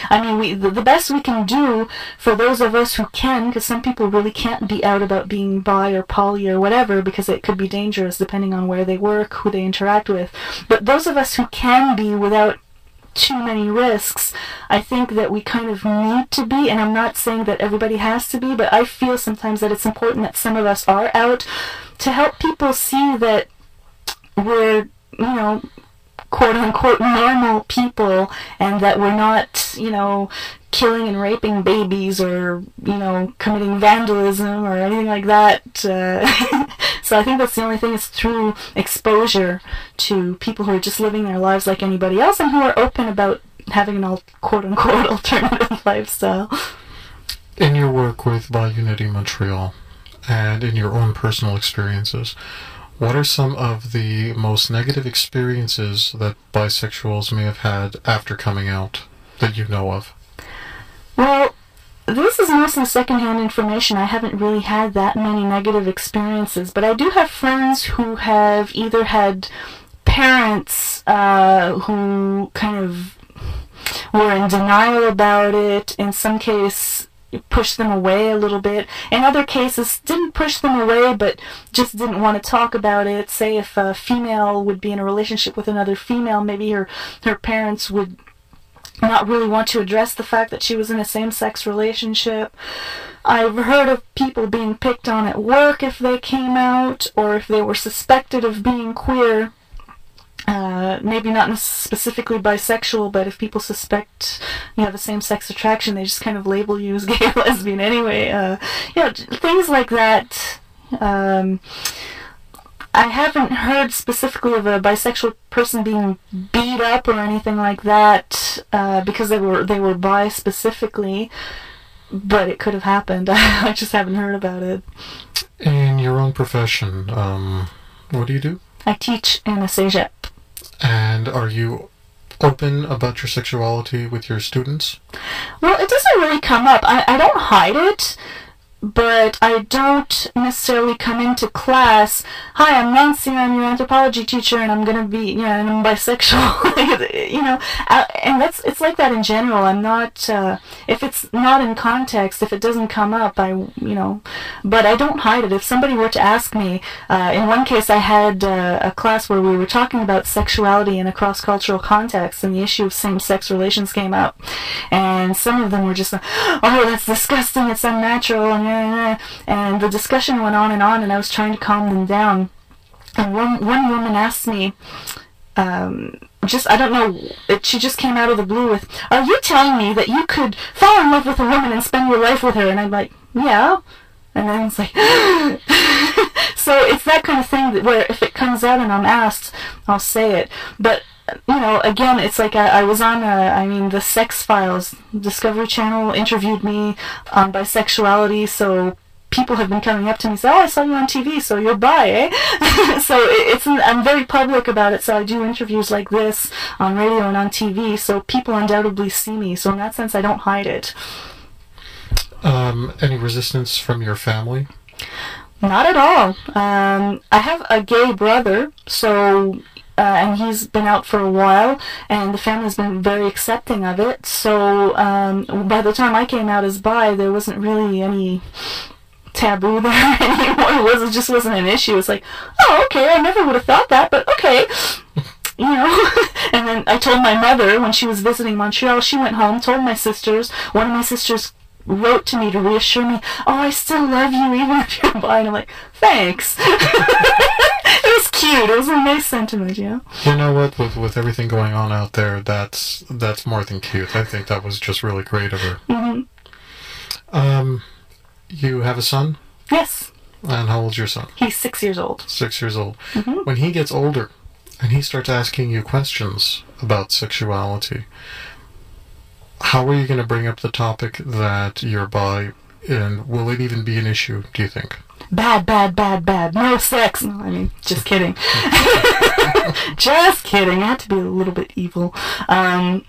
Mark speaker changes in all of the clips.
Speaker 1: I mean, the best we can do for those of us who can, because some people really can't be out about being bi or poly or whatever, because it could be dangerous depending on where they work, who they interact with. But those of us who can be without too many risks, I think that we kind of need to be, and I'm not saying that everybody has to be, but I feel sometimes that it's important that some of us are out to help people see that we're, you know, quote-unquote normal people, and that we're not, you know, killing and raping babies or, you know, committing vandalism or anything like that. So I think that's the only thing, is through exposure to people who are just living their lives like anybody else and who are open about having an quote-unquote alternative lifestyle.
Speaker 2: In your work with Unité Montreal and in your own personal experiences, what are some of the most negative experiences that bisexuals may have had after coming out that you know of?
Speaker 1: Well, this is mostly secondhand information. I haven't really had that many negative experiences, but I do have friends who have either had parents who kind of were in denial about it, in some case pushed them away a little bit. In other cases, didn't push them away, but just didn't want to talk about it. Say if a female would be in a relationship with another female, maybe her parents would not really want to address the fact that she was in a same-sex relationship. I've heard of people being picked on at work if they came out, or if they were suspected of being queer. Maybe not specifically bisexual, but if people suspect you have a same-sex attraction, they just kind of label you as gay or lesbian anyway. You know, things like that. I haven't heard specifically of a bisexual person being beat up or anything like that because they were bi specifically, but it could have happened. I just haven't heard about it.
Speaker 2: In your own profession, what do you do?
Speaker 1: I teach in a cégep.
Speaker 2: And are you open about your sexuality with your students?
Speaker 1: Well, it doesn't really come up. I don't hide it, but I don't necessarily come into class, "Hi, I'm Nancy, I'm your anthropology teacher, and I'm going to be, you know, and I'm bisexual." You know, and it's like that in general. I'm not, if it's not in context, if it doesn't come up, you know, but I don't hide it. If somebody were to ask me, in one case I had a class where we were talking about sexuality in a cross-cultural context, and the issue of same-sex relations came up, and some of them were just like, "Oh, that's disgusting, it's unnatural," and the discussion went on, and I was trying to calm them down. And one woman asked me, I don't know, she just came out of the blue with, "Are you telling me that you could fall in love with a woman and spend your life with her?" And I'm like, "Yeah." And then it's like, so it's that kind of thing that where if it comes out and I'm asked, I'll say it. But you know, again, it's like I was on the Sex Files, Discovery Channel interviewed me on bisexuality, so people have been coming up to me and say, "Oh, I saw you on TV, so you're bi, eh?" So I'm very public about it, so I do interviews like this on radio and on TV, so people undoubtedly see me, so in that sense I don't hide it.
Speaker 2: Any resistance from your family?
Speaker 1: Not at all. I have a gay brother, so and he's been out for a while, and the family's been very accepting of it, so by the time I came out as bi, there wasn't really any taboo there anymore. It just wasn't an issue. It's like, "Oh, okay, I never would have thought that, but okay." You know, and then I told my mother when she was visiting Montreal, she went home, told my sisters, one of my sisters wrote to me to reassure me, "Oh, I still love you even if you're bi," and I'm like, "Thanks." It was cute. It was a nice sentiment, you know.
Speaker 2: You know what? With everything going on out there, that's more than cute. I think that was just really great of her. Mm-hmm. You have a son?
Speaker 1: Yes.
Speaker 2: And how old's your son?
Speaker 1: He's 6 years old.
Speaker 2: 6 years old.
Speaker 1: Mm-hmm.
Speaker 2: When he gets older and he starts asking you questions about sexuality, how are you going to bring up the topic that you're bi, and will it even be an issue, do you think?
Speaker 1: Bad. No sex. No, I mean, just kidding. Just kidding. I had to be a little bit evil. No,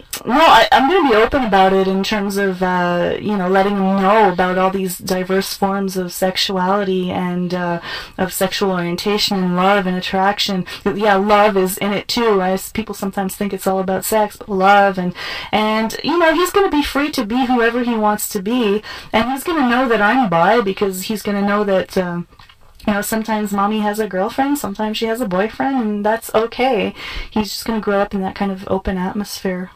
Speaker 1: I'm going to be open about it in terms of, letting them know about all these diverse forms of sexuality and of sexual orientation and love and attraction. Yeah, love is in it too. People sometimes think it's all about sex, but love and he's going to be free to be whoever he wants to be, and he's going to know that I'm bi because he's going to know that sometimes mommy has a girlfriend, sometimes she has a boyfriend, and that's okay. He's just going to grow up in that kind of open atmosphere.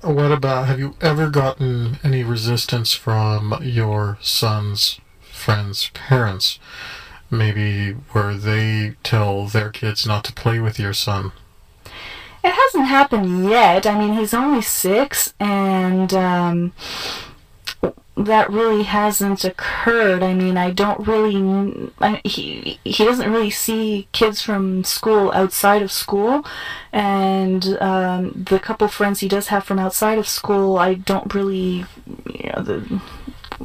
Speaker 2: What about, have you ever gotten any resistance from your son's friends' parents? Maybe where they tell their kids not to play with your son?
Speaker 1: It hasn't happened yet. I mean, he's only 6, and that really hasn't occurred. I mean, he doesn't really see kids from school outside of school, and the couple friends he does have from outside of school, I don't really,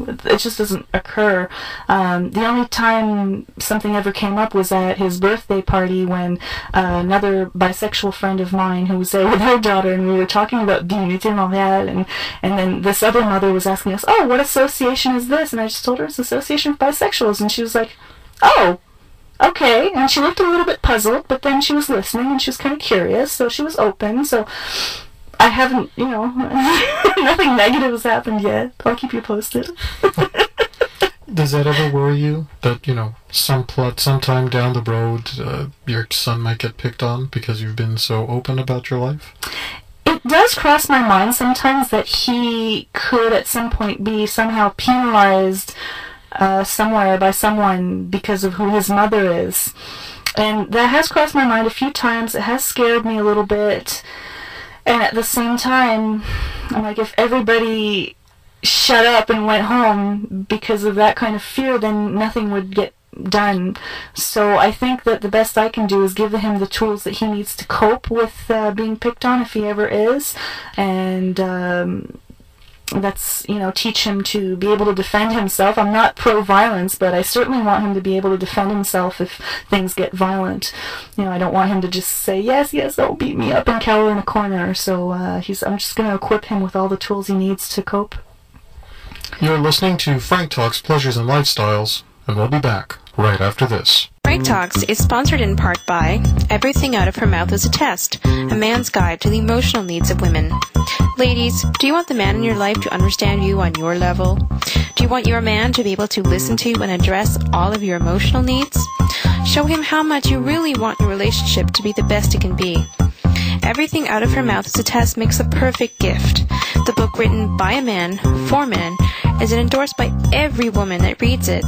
Speaker 1: it just doesn't occur. The only time something ever came up was at his birthday party when another bisexual friend of mine who was there with her daughter, and we were talking about the Unité Montréal, and then this other mother was asking us, oh, what association is this? And I just told her it's Association of Bisexuals, and she was like, oh, okay. And she looked a little bit puzzled, but then she was listening and she was kind of curious, so she was open. So I haven't, nothing negative has happened yet. I'll keep you posted.
Speaker 2: Does that ever worry you that, sometime down the road, your son might get picked on because you've been so open about your life?
Speaker 1: It does cross my mind sometimes that he could at some point be somehow penalized somewhere by someone because of who his mother is. And that has crossed my mind a few times. It has scared me a little bit. And at the same time, I'm like, if everybody shut up and went home because of that kind of fear, then nothing would get done. So I think that the best I can do is give him the tools that he needs to cope with being picked on if he ever is. And that's, teach him to be able to defend himself. I'm not pro-violence, but I certainly want him to be able to defend himself if things get violent. I don't want him to just say, yes, don't beat me up and cower in a corner. So I'm just going to equip him with all the tools he needs to cope.
Speaker 2: You're listening to Frank Talks Pleasures and Lifestyles, and we'll be back right after this.
Speaker 3: Frank Talks is sponsored in part by Everything Out of Her Mouth is a Test, a man's guide to the emotional needs of women. Ladies, do you want the man in your life to understand you on your level? Do you want your man to be able to listen to and address all of your emotional needs? Show him how much you really want your relationship to be the best it can be. Everything Out of Her Mouth is a Test makes a perfect gift. The book, written by a man, for men, is endorsed by every woman that reads it.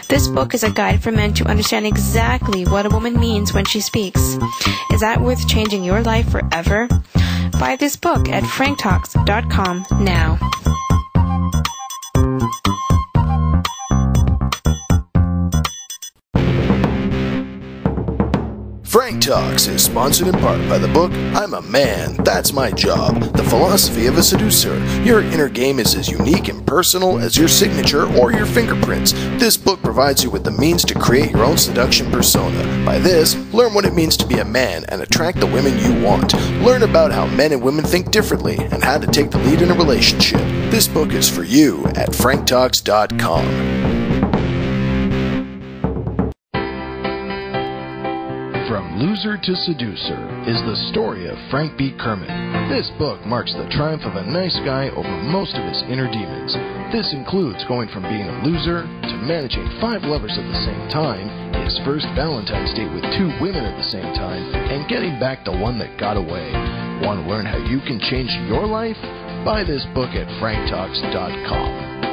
Speaker 3: This book is a guide for men to understand exactly what a woman means when she speaks. Is that worth changing your life forever? Buy this book at franktalks.com now.
Speaker 4: Frank Talks is sponsored in part by the book, I'm a Man, That's My Job, The Philosophy of a Seducer. Your inner game is as unique and personal as your signature or your fingerprints. This book provides you with the means to create your own seduction persona. By this, learn what it means to be a man and attract the women you want. Learn about how men and women think differently and how to take the lead in a relationship. This book is for you at franktalks.com. From Loser to Seducer is the story of Frank B. Kerman. This book marks the triumph of a nice guy over most of his inner demons. This includes going from being a loser to managing 5 lovers at the same time, his first Valentine's date with 2 women at the same time, and getting back the one that got away. Want to learn how you can change your life? Buy this book at franktalks.com.